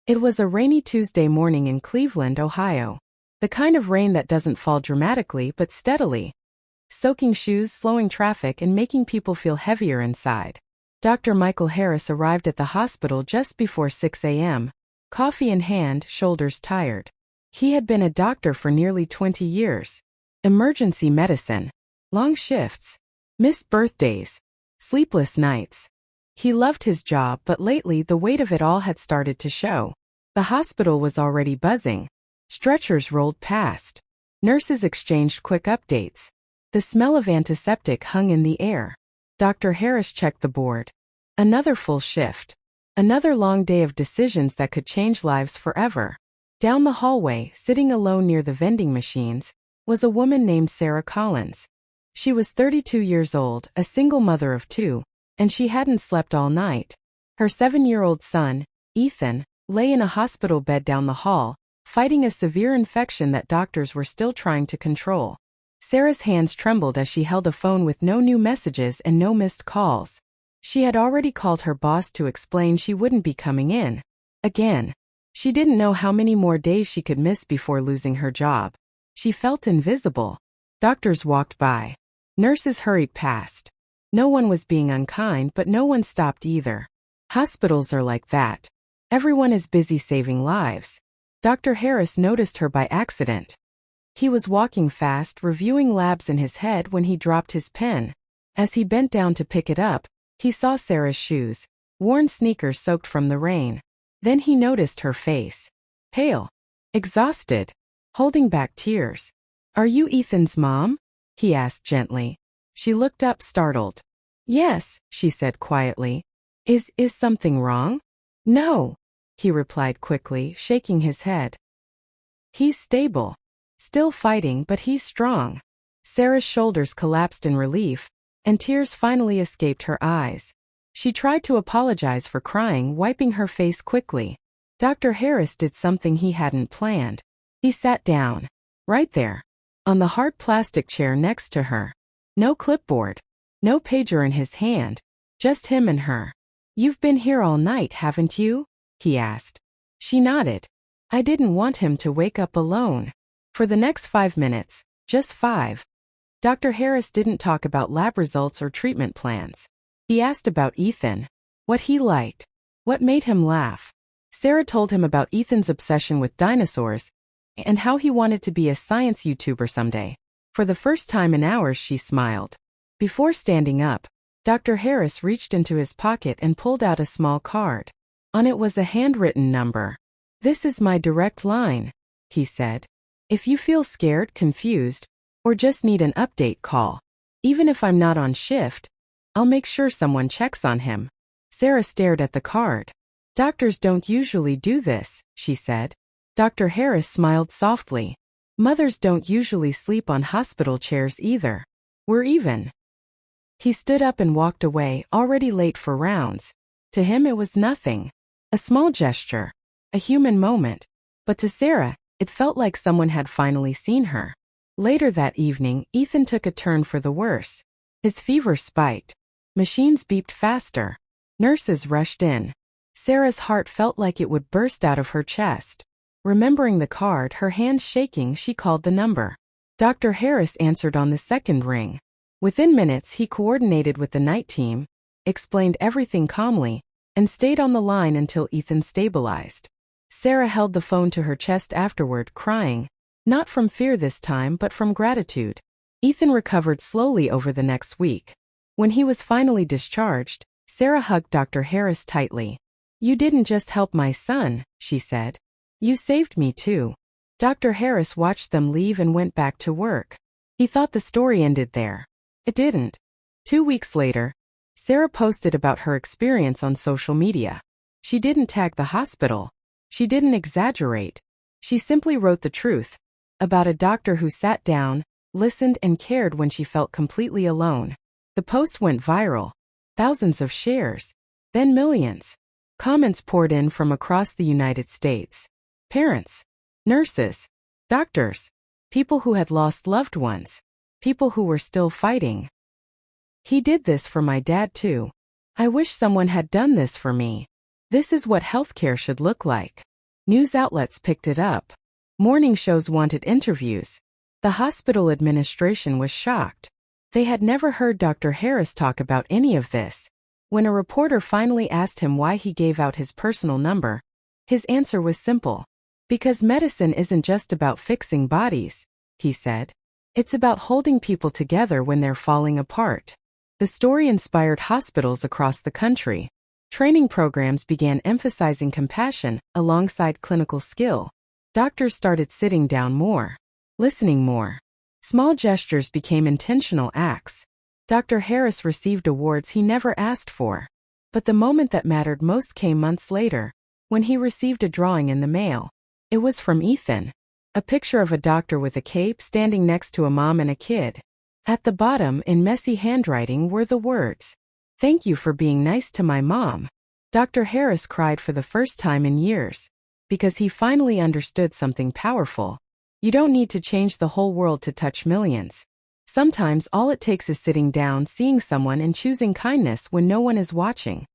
It was a rainy Tuesday morning in Cleveland, Ohio. The kind of rain that doesn't fall dramatically but steadily, soaking shoes, slowing traffic, and making people feel heavier inside. Dr. Michael Harris arrived at the hospital just before 6 a.m., coffee in hand, shoulders tired. He had been a doctor for nearly 20 years. Emergency medicine, long shifts, missed birthdays, sleepless nights. He loved his job, but lately the weight of it all had started to show. The hospital was already buzzing. Stretchers rolled past. Nurses exchanged quick updates. The smell of antiseptic hung in the air. Dr. Harris checked the board. Another full shift. Another long day of decisions that could change lives forever. Down the hallway, sitting alone near the vending machines, was a woman named Sarah Collins. She was 32 years old, a single mother of two, and she hadn't slept all night. Her 7-year-old son, Ethan, lay in a hospital bed down the hall, fighting a severe infection that doctors were still trying to control. Sarah's hands trembled as she held a phone with no new messages and no missed calls. She had already called her boss to explain she wouldn't be coming in. Again. She didn't know how many more days she could miss before losing her job. She felt invisible. Doctors walked by. Nurses hurried past. No one was being unkind, but no one stopped either. Hospitals are like that. Everyone is busy saving lives. Dr. Harris noticed her by accident. He was walking fast, reviewing labs in his head when he dropped his pen. As he bent down to pick it up, he saw Sarah's shoes, worn sneakers soaked from the rain. Then he noticed her face. Pale. Exhausted. Holding back tears. "Are you Ethan's mom?" he asked gently. She looked up, startled. "Yes," she said quietly. Is something wrong?" "No," he replied quickly, shaking his head. "He's stable. Still fighting, but he's strong." Sarah's shoulders collapsed in relief, and tears finally escaped her eyes. She tried to apologize for crying, wiping her face quickly. Dr. Harris did something he hadn't planned. He sat down. Right there. On the hard plastic chair next to her. No clipboard. No pager in his hand. Just him and her. "You've been here all night, haven't you?" he asked. She nodded. "I didn't want him to wake up alone." For the next 5 minutes, just 5, Dr. Harris didn't talk about lab results or treatment plans. He asked about Ethan. What he liked. What made him laugh. Sarah told him about Ethan's obsession with dinosaurs and how he wanted to be a science YouTuber someday. For the first time in hours, she smiled. Before standing up, Dr. Harris reached into his pocket and pulled out a small card. On it was a handwritten number. "This is my direct line," he said. "If you feel scared, confused, or just need an update, call. Even if I'm not on shift, I'll make sure someone checks on him." Sarah stared at the card. "Doctors don't usually do this," she said. Dr. Harris smiled softly. "Mothers don't usually sleep on hospital chairs either. We're even." He stood up and walked away, already late for rounds. To him it was nothing. A small gesture. A human moment. But to Sarah, it felt like someone had finally seen her. Later that evening, Ethan took a turn for the worse. His fever spiked. Machines beeped faster. Nurses rushed in. Sarah's heart felt like it would burst out of her chest. Remembering the card, her hands shaking, she called the number. Dr. Harris answered on the second ring. Within minutes, he coordinated with the night team, explained everything calmly, and stayed on the line until Ethan stabilized. Sarah held the phone to her chest afterward, crying. Not from fear this time, but from gratitude. Ethan recovered slowly over the next week. When he was finally discharged, Sarah hugged Dr. Harris tightly. "You didn't just help my son," she said. "You saved me too." Dr. Harris watched them leave and went back to work. He thought the story ended there. It didn't. 2 weeks later, Sarah posted about her experience on social media. She didn't tag the hospital. She didn't exaggerate. She simply wrote the truth. About a doctor who sat down, listened, and cared when she felt completely alone. The post went viral. Thousands of shares. Then millions. Comments poured in from across the United States. Parents. Nurses. Doctors. People who had lost loved ones. People who were still fighting. "He did this for my dad too. I wish someone had done this for me. This is what healthcare should look like." News outlets picked it up. Morning shows wanted interviews. The hospital administration was shocked. They had never heard Dr. Harris talk about any of this. When a reporter finally asked him why he gave out his personal number, his answer was simple. Because medicine isn't just about fixing bodies, he said. It's about holding people together when they're falling apart. The story inspired hospitals across the country. Training programs began emphasizing compassion alongside clinical skill. Doctors started sitting down more, listening more. Small gestures became intentional acts. Dr. Harris received awards he never asked for. But the moment that mattered most came months later, when he received a drawing in the mail. It was from Ethan. A picture of a doctor with a cape standing next to a mom and a kid. At the bottom, in messy handwriting, were the words, "Thank you for being nice to my mom." Dr. Harris cried for the first time in years. Because he finally understood something powerful. You don't need to change the whole world to touch millions. Sometimes all it takes is sitting down, seeing someone and choosing kindness when no one is watching.